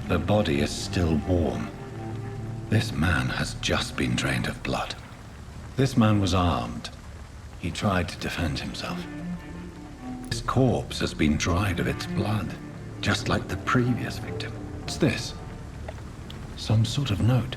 The body is still warm. This man has just been drained of blood. This man was armed. He tried to defend himself. His corpse has been dried of its blood, just like the previous victim. What's this? Some sort of note.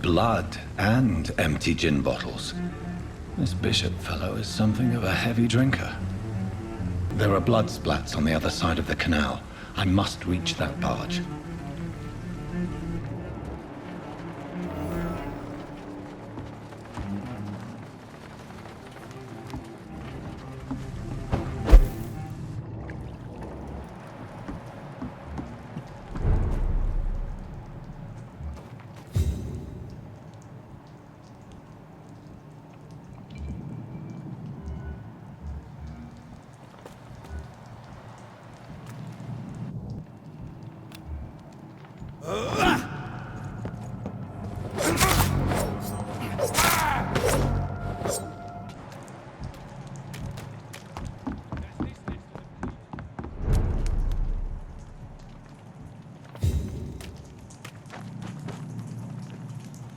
Blood and empty gin bottles. This Bishop fellow is something of a heavy drinker. There are blood splats on the other side of the canal. I must reach that barge.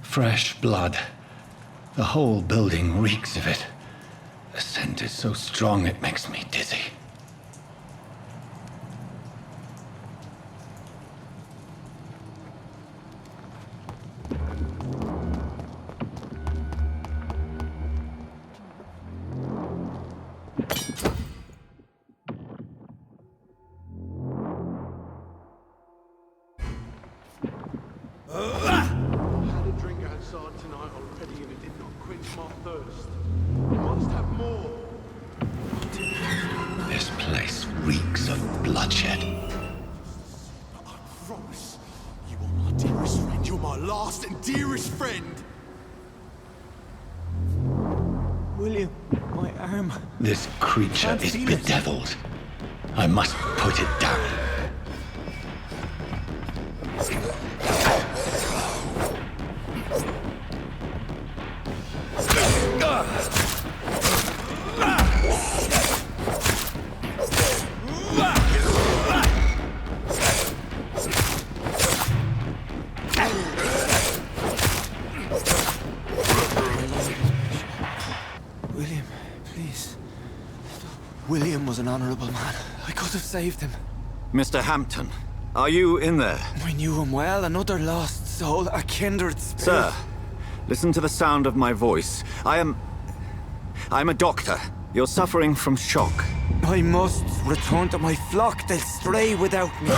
Fresh blood. The whole building reeks of it. The scent is so strong it makes me dizzy. This place reeks of bloodshed. I promise, you are my dearest friend. You're my last and dearest friend. William, my arm. This creature is bedeviled. I must put it down. William, please. William was an honorable man. I could have saved him. Mr. Hampton, are you in there? I knew him well, another lost soul, a kindred spirit. Sir, listen to the sound of my voice. I'm a doctor. You're suffering from shock. I must return to my flock. They'll stray without me.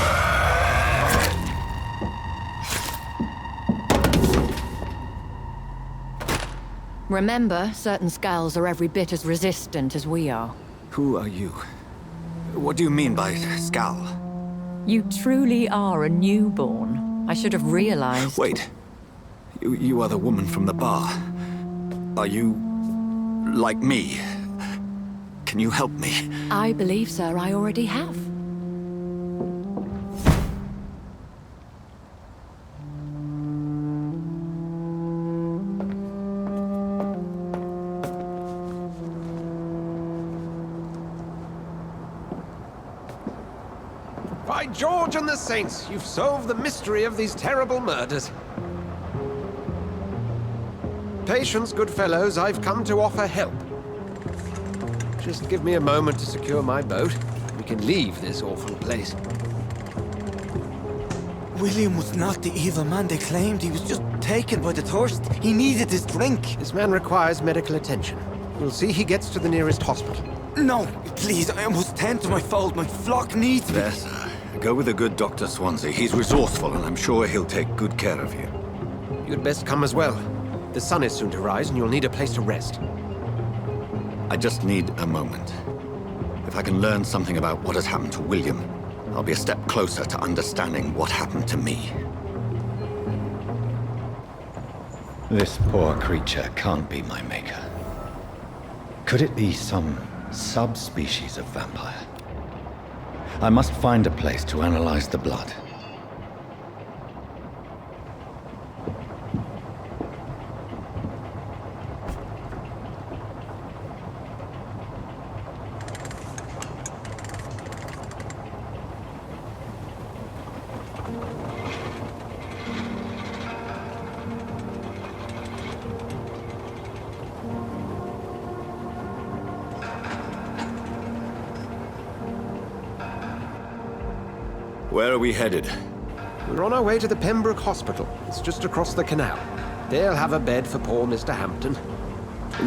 Remember, certain skulls are every bit as resistant as we are. Who are you? What do you mean by Skal? You truly are a newborn. I should have realized. Wait. You are the woman from the bar. Are you like me? Can you help me? I believe, sir, I already have. By George and the Saints, you've solved the mystery of these terrible murders. Patience, good fellows, I've come to offer help. Just give me a moment to secure my boat. We can leave this awful place. William was not the evil man they claimed. He was just taken by the thirst. He needed his drink. This man requires medical attention. We'll see he gets to the nearest hospital. No, please, I must tend to my fold. My flock needs me. There, sir. Go with the good Dr. Swansea. He's resourceful, and I'm sure he'll take good care of you. You'd best come as well. The sun is soon to rise, and you'll need a place to rest. I just need a moment. If I can learn something about what has happened to William, I'll be a step closer to understanding what happened to me. This poor creature can't be my maker. Could it be some subspecies of vampire? I must find a place to analyze the blood. Where are we headed? We're on our way to the Pembroke Hospital. It's just across the canal. They'll have a bed for poor Mr. Hampton.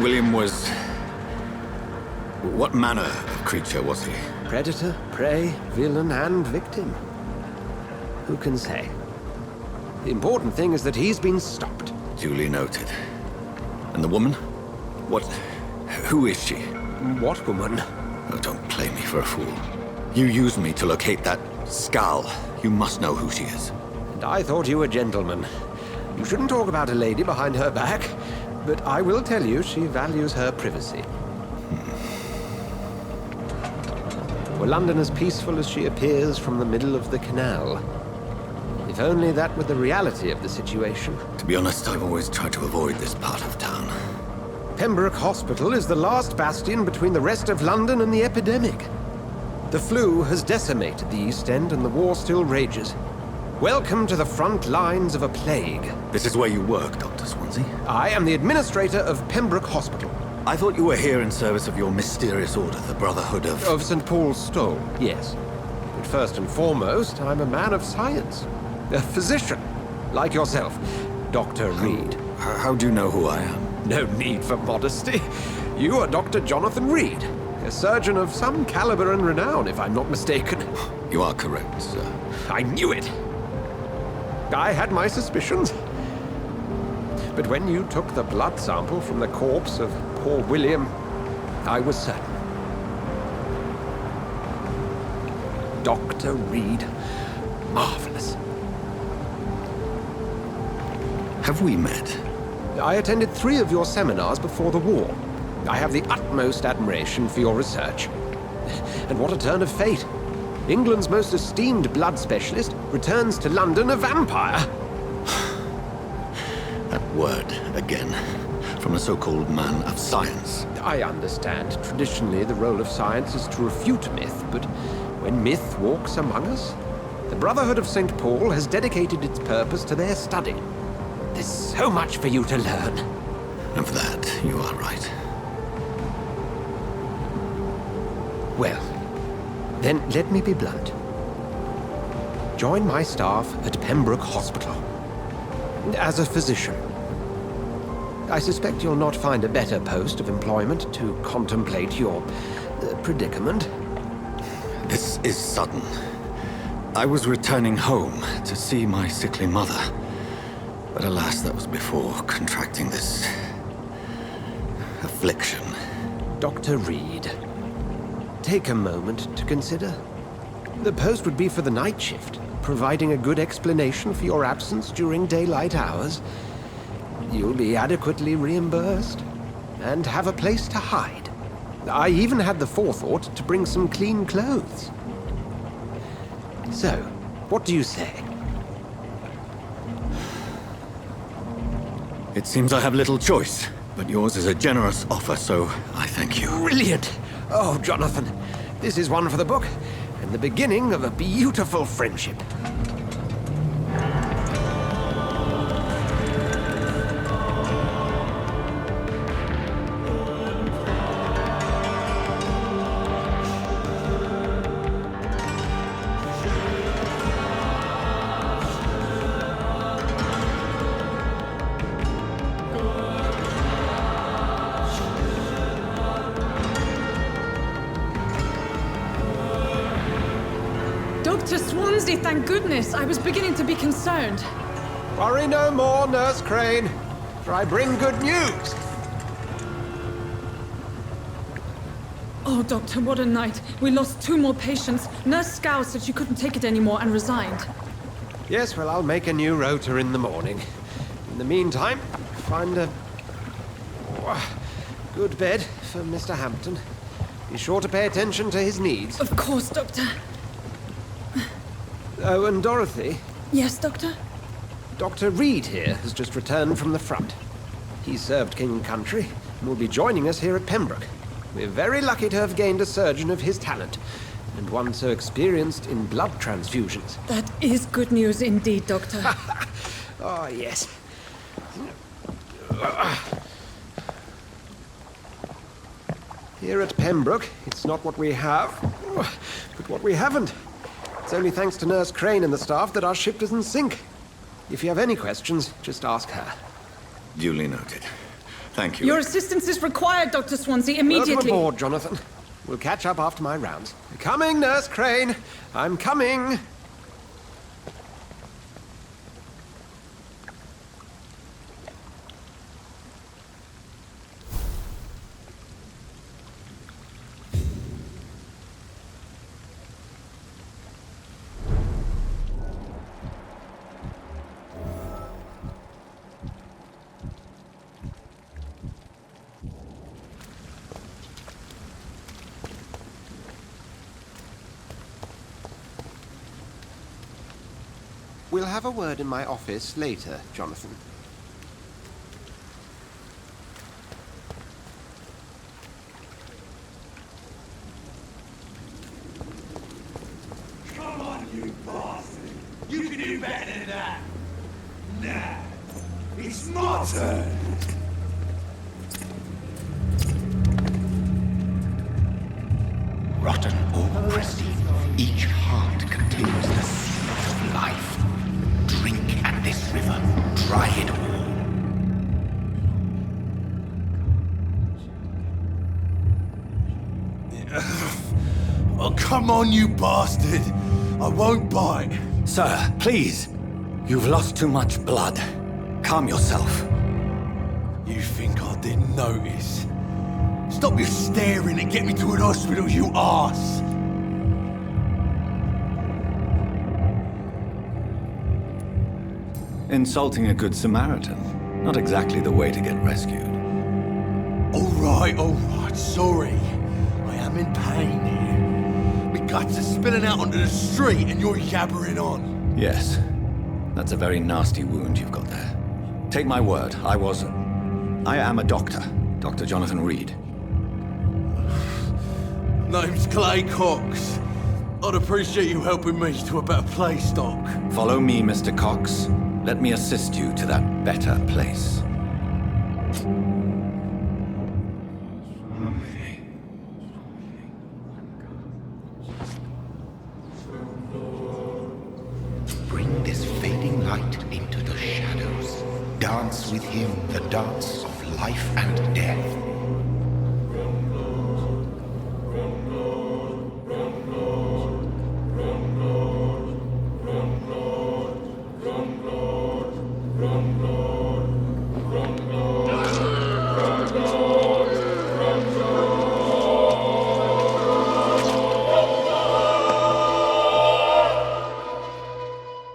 William was... What manner of creature was he? Predator, prey, villain, and victim. Who can say? The important thing is that he's been stopped. Duly noted. And the woman? What... Who is she? What woman? Oh, don't play me for a fool. You used me to locate that skull. You must know who she is. And I thought you a gentleman. You shouldn't talk about a lady behind her back, but I will tell you she values her privacy. Were London as peaceful as she appears from the middle of the canal? If only that were the reality of the situation. To be honest, I've always tried to avoid this part of town. Pembroke Hospital is the last bastion between the rest of London and the epidemic. The flu has decimated the East End and the war still rages. Welcome to the front lines of a plague. This is where you work, Dr. Swansea? I am the administrator of Pembroke Hospital. I thought you were here in service of your mysterious order, the Brotherhood of... Of St. Paul's Stole, yes. But first and foremost, I'm a man of science. A physician, like yourself, Dr. Reed. How do you know who I am? No need for modesty. You are Dr. Jonathan Reed, a surgeon of some caliber and renown, if I'm not mistaken. You are correct, sir. I knew it. I had my suspicions. But when you took the blood sample from the corpse of poor William, I was certain. Dr. Reed. Marvelous. Have we met? I attended 3 of your seminars before the war. I have the utmost admiration for your research. And what a turn of fate. England's most esteemed blood specialist returns to London a vampire. That word, again. From a so-called man of science. I understand. Traditionally, the role of science is to refute myth, but when myth walks among us, the Brotherhood of St. Paul has dedicated its purpose to their study. There's so much for you to learn. Of that, you are right. Well, then let me be blunt. Join my staff at Pembroke Hospital. As a physician. I suspect you'll not find a better post of employment to contemplate your predicament. This is sudden. I was returning home to see my sickly mother. But alas, that was before contracting this... affliction. Dr. Reed, take a moment to consider. The post would be for the night shift, providing a good explanation for your absence during daylight hours. You'll be adequately reimbursed, and have a place to hide. I even had the forethought to bring some clean clothes. So, what do you say? It seems I have little choice, but yours is a generous offer, so I thank you. Brilliant! Oh, Jonathan, this is one for the book, and the beginning of a beautiful friendship. Dr. Swansea, thank goodness. I was beginning to be concerned. Worry no more, Nurse Crane, for I bring good news. Oh, Doctor, what a night. We lost 2 more patients. Nurse Scow said she couldn't take it anymore and resigned. Yes, well, I'll make a new rota in the morning. In the meantime, find a good bed for Mr. Hampton. Be sure to pay attention to his needs. Of course, Doctor. Oh, and Dorothy, Yes, Doctor? Dr. Reed here has just returned from the front. He served King and Country and will be joining us here at Pembroke. We're very lucky to have gained a surgeon of his talent, and one so experienced in blood transfusions. That is good news indeed, Doctor. Oh, yes. Here at Pembroke, it's not what we have, but what we haven't. It's only thanks to Nurse Crane and the staff that our ship doesn't sink. If you have any questions, just ask her. Duly noted. Thank you. Your assistance is required, Dr. Swansea, immediately. Welcome aboard, Jonathan. We'll catch up after my rounds. Coming, Nurse Crane. I'm coming. We'll have a word in my office later, Jonathan. Come on, you bastard! You can do better than that! Nah, it's my turn! Rotten or crusty, each heart contains the seed of life. Drink at this river, try it all. Oh, come on, you bastard! I won't bite! Sir, please. You've lost too much blood. Calm yourself. You think I didn't notice? Stop your staring and get me to an hospital, you arse! Insulting a good Samaritan. Not exactly the way to get rescued. All right, sorry. I am in pain here. My guts are spilling out onto the street and you're yabbering on. Yes. That's a very nasty wound you've got there. Take my word, I am a doctor. Dr. Jonathan Reed. Name's Clay Cox. I'd appreciate you helping me to a better place, Doc. Follow me, Mr. Cox. Let me assist you to that better place. Bring this fading light into the shadows. Dance with him the dance of life and death.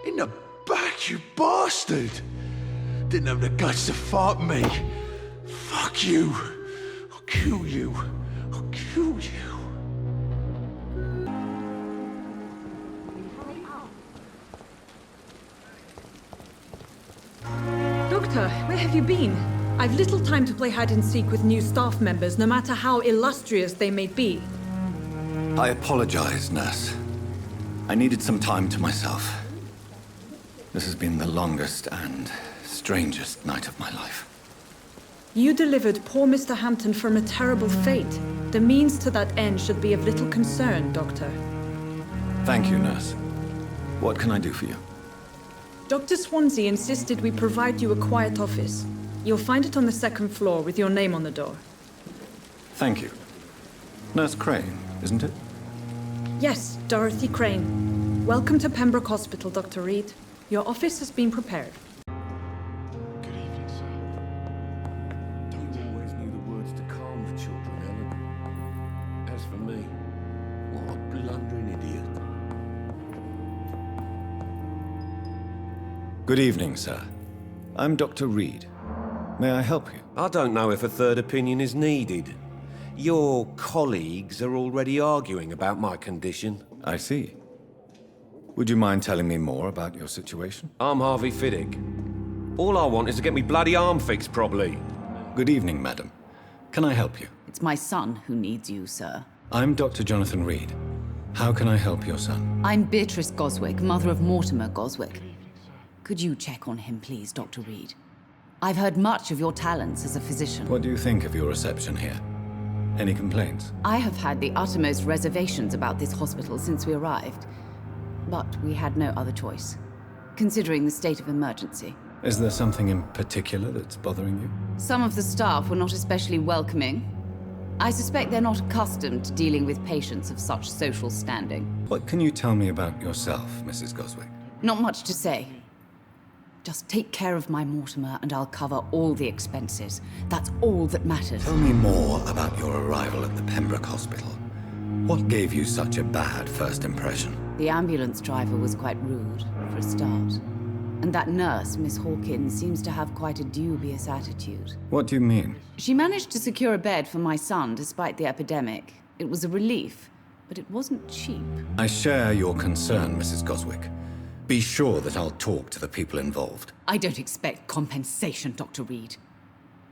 In the back, you bastard! Didn't have the guts to fight me. Fuck you. I'll kill you. I'll kill you. Doctor, where have you been? I've little time to play hide and seek with new staff members, no matter how illustrious they may be. I apologize, nurse. I needed some time to myself. This has been the longest and strangest night of my life. You delivered poor Mr. Hampton from a terrible fate. The means to that end should be of little concern, Doctor. Thank you, nurse. What can I do for you? Dr. Swansea insisted we provide you a quiet office. You'll find it on the second floor with your name on the door. Thank you. Nurse Crane, isn't it? Yes, Dorothy Crane. Welcome to Pembroke Hospital, Dr. Reed. Your office has been prepared. Good evening, sir. You always knew the words to calm the children, Helen. As for me, what a blundering idiot. Good evening, sir. I'm Dr. Reed. May I help you? I don't know if a third opinion is needed. Your colleagues are already arguing about my condition. I see. Would you mind telling me more about your situation? I'm Harvey Fiddick. All I want is to get me bloody arm fixed properly. Good evening, madam. Can I help you? It's my son who needs you, sir. I'm Dr. Jonathan Reed. How can I help your son? I'm Beatrice Goswick, mother of Mortimer Goswick. Could you check on him, please, Dr. Reed? I've heard much of your talents as a physician. What do you think of your reception here? Any complaints? I have had the uttermost reservations about this hospital since we arrived. but we had no other choice, considering the state of emergency. Is there something in particular that's bothering you? Some of the staff were not especially welcoming. I suspect they're not accustomed to dealing with patients of such social standing. What can you tell me about yourself, Mrs. Goswick? Not much to say. Just take care of my Mortimer and I'll cover all the expenses. That's all that matters. Tell me more about your arrival at the Pembroke Hospital. What gave you such a bad first impression? The ambulance driver was quite rude, for a start. And that nurse, Miss Hawkins, seems to have quite a dubious attitude. What do you mean? She managed to secure a bed for my son despite the epidemic. It was a relief, but it wasn't cheap. I share your concern, Mrs. Goswick. Be sure that I'll talk to the people involved. I don't expect compensation, Dr. Reed.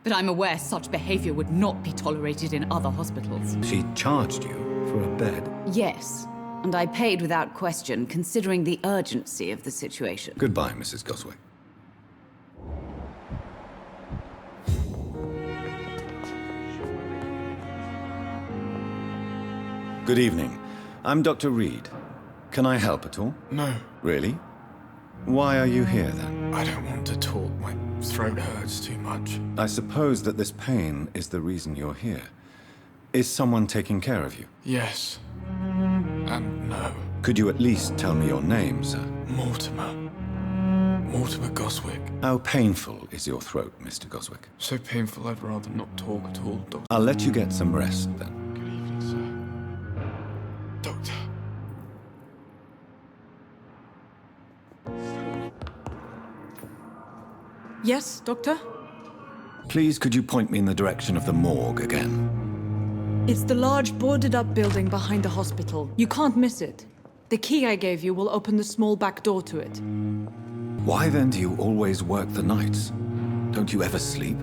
But I'm aware such behavior would not be tolerated in other hospitals. She charged you for a bed? Yes. And I paid without question, considering the urgency of the situation. Goodbye, Mrs. Goswick. Good evening. I'm Dr. Reed. Can I help at all? No. Really? Why are you here, then? I don't want to talk. My throat hurts too much. I suppose that this pain is the reason you're here. Is someone taking care of you? Yes. And no. Could you at least tell me your name, sir? Mortimer. Mortimer Goswick. How painful is your throat, Mr. Goswick? So painful I'd rather not talk at all, Doctor. I'll let you get some rest, then. Good evening, sir. Doctor. Yes, Doctor? Please, could you point me in the direction of the morgue again? It's the large boarded-up building behind the hospital. You can't miss it. The key I gave you will open the small back door to it. Why then do you always work the nights? Don't you ever sleep?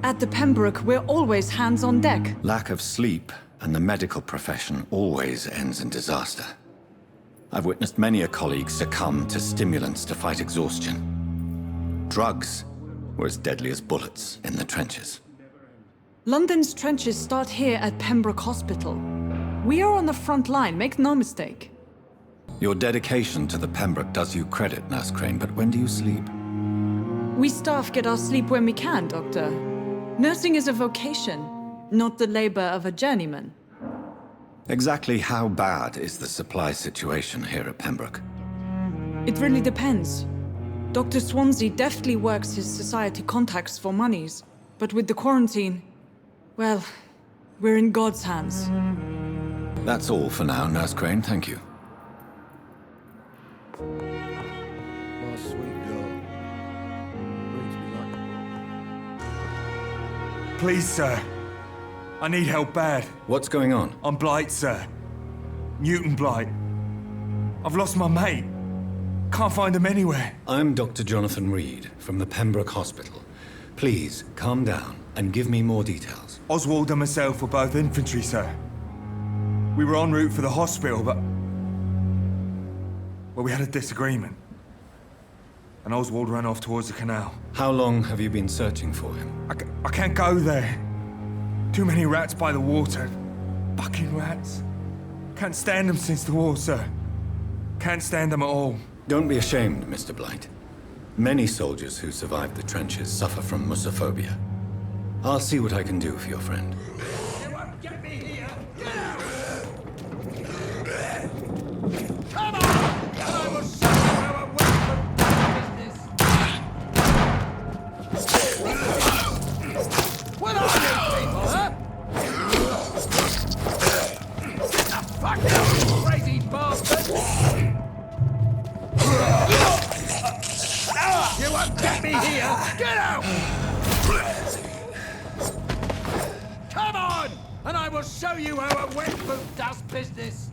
At the Pembroke, we're always hands on deck. Lack of sleep and the medical profession always ends in disaster. I've witnessed many a colleague succumb to stimulants to fight exhaustion. Drugs were as deadly as bullets in the trenches. London's trenches start here at Pembroke Hospital. We are on the front line, make no mistake. Your dedication to the Pembroke does you credit, Nurse Crane, but when do you sleep? We staff get our sleep when we can, Doctor. Nursing is a vocation, not the labor of a journeyman. Exactly how bad is the supply situation here at Pembroke? It really depends. Dr. Swansea deftly works his society contacts for monies, but with the quarantine, well, we're in God's hands. That's all for now, Nurse Crane, thank you. My sweet girl. Brings me like... Please, sir. I need help bad. What's going on? I'm Blight, sir. Newton Blight. I've lost my mate. Can't find him anywhere. I'm Dr. Jonathan Reed from the Pembroke Hospital. Please, calm down and give me more details. Oswald and myself were both infantry, sir. We were en route for the hospital, but... well, we had a disagreement. And Oswald ran off towards the canal. How long have you been searching for him? I can't go there. Too many rats by the water. Fucking rats. Can't stand them since the war, sir. Can't stand them at all. Don't be ashamed, Mr. Blight. Many soldiers who survived the trenches suffer from musophobia. I'll see what I can do for your friend. You won't get me here! Get out! Come on! I will show you how a weapon does business! What are you people, huh? Get the fuck out, you crazy bastard! You won't get me here! Get out! Come on! And I will show you how a wet boot does business!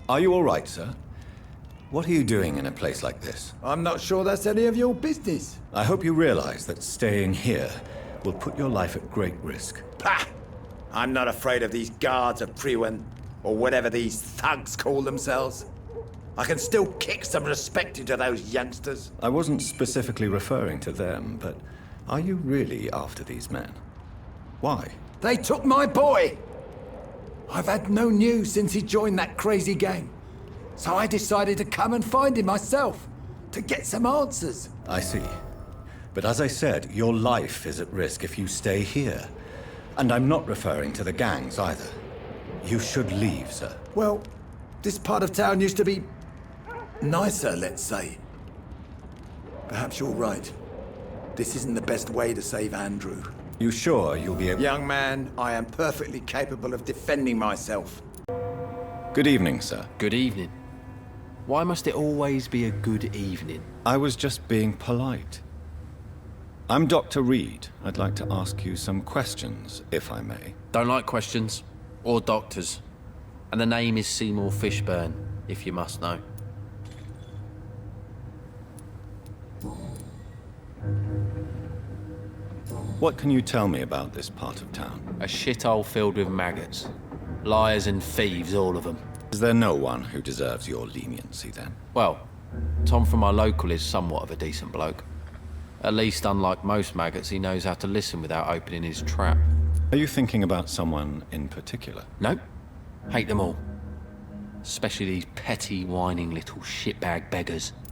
Are you all right, sir? What are you doing in a place like this? I'm not sure that's any of your business. I hope you realize that staying here will put your life at great risk. Pah! I'm not afraid of these guards of Priwen, or whatever these thugs call themselves. I can still kick some respect into those youngsters. I wasn't specifically referring to them, but are you really after these men? Why? They took my boy! I've had no news since he joined that crazy gang. So I decided to come and find him myself, to get some answers. I see. But as I said, your life is at risk if you stay here. And I'm not referring to the gangs either. You should leave, sir. Well, this part of town used to be nicer, let's say. Perhaps you're right. This isn't the best way to save Andrew. You sure you'll be able— Young man, I am perfectly capable of defending myself. Good evening, sir. Good evening. Why must it always be a good evening? I was just being polite. I'm Dr. Reed. I'd like to ask you some questions, if I may. Don't like questions. Or doctors. And the name is Seymour Fishburne, if you must know. What can you tell me about this part of town? A shithole filled with maggots. Liars and thieves, all of them. Is there no one who deserves your leniency, then? Well, Tom from our local is somewhat of a decent bloke. At least, unlike most maggots, he knows how to listen without opening his trap. Are you thinking about someone in particular? Nope. Hate them all. Especially these petty, whining little shitbag beggars.